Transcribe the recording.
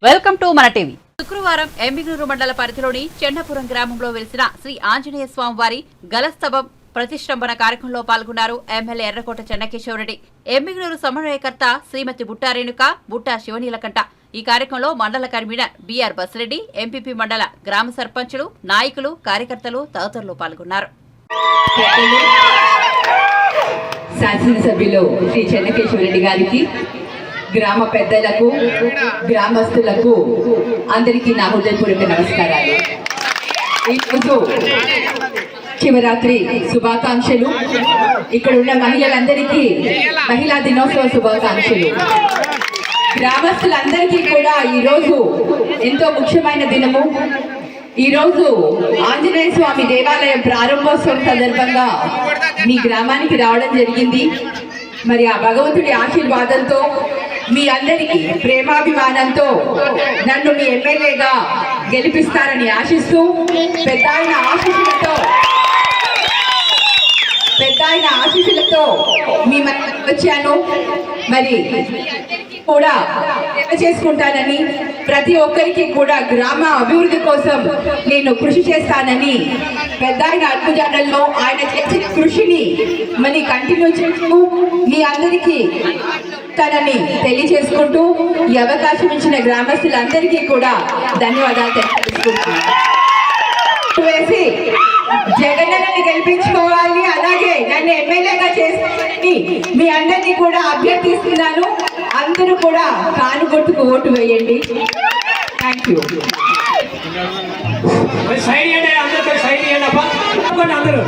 Welcome to మన TV. శుక్రవారం ఎమ్మిగనూరు మండల పరిధిలోని చెన్నపురం గ్రామంలో వెలిసిన శ్రీ ఆంజనేయ స్వామి వారి గలస్తవం ప్రతిష్టంభన కార్యక్రమంలో పాల్గొన్నారు ఎమ్మెల్యే ఎర్రకోట చెన్నకేశవరెడ్డి, ఎమ్మిగనూరు సమన్వయకర్త శ్రీమతి బుట్టా రేణుక, బుట్టా శివనీలకంఠ. ఈ కార్యక్రమంలో మండల కన్వీనర్ బిఆర్ బసిరెడ్డి, ఎంపీపీ మండల గ్రామ సర్పంచులు, నాయకులు, కార్యకర్తలు తదితరులు పాల్గొన్నారు. శాసనసభ్యులు శ్రీ చెన్నకేశవరెడ్డి గారికి, గ్రామ పెద్దలకు, గ్రామస్తులకు అందరికీ నా హృదయపూర్వక నమస్కారాలు. ఈరోజు శివరాత్రి శుభాకాంక్షలు. ఇక్కడ ఉన్న మహిళలందరికీ మహిళా దినోత్సవ శుభాకాంక్షలు. గ్రామస్తులందరికీ కూడా ఈరోజు ఎంతో ముఖ్యమైన దినము. ఈరోజు ఆంజనేయ స్వామి దేవాలయం ప్రారంభోత్సవం సందర్భంగా మీ గ్రామానికి రావడం జరిగింది. మరి ఆ భగవంతుడి ఆశీర్వాదంతో, మీ అందరికీ ప్రేమాభిమానంతో నన్ను మీ ఎమ్మెల్యేగా గెలిపిస్తారని ఆశిస్తూ పెద్ద ఆయన ఆశీస్సులతో మీ మధ్యకి వచ్చాను. మరి కూడా చేసుకుంటానని, ప్రతి ఒక్కరికి కూడా గ్రామ అభివృద్ధి కోసం నేను కృషి చేస్తానని, పెద్ద ఆయన అద్భుతాలలో ఆయన చేసిన కృషిని మరి కంటిన్యూ చేస్తూ మీ అందరికీ తనని తెలియజేసుకుంటూ ఈ అవకాశం ఇచ్చిన గ్రామస్తులందరికీ కూడా ధన్యవాదాలు తెలియజేసుకుంటున్నాను. వేసి జగనన్నని గెలిపించుకోవాలి, అలాగే నన్ను ఎమ్మెల్యేగా చేసి మీ అందరినీ కూడా అభ్యర్థిస్తున్నాను. అందరూ కూడా కాను గుర్తుకు ఓటు వేయండి. Thank you. అందరూ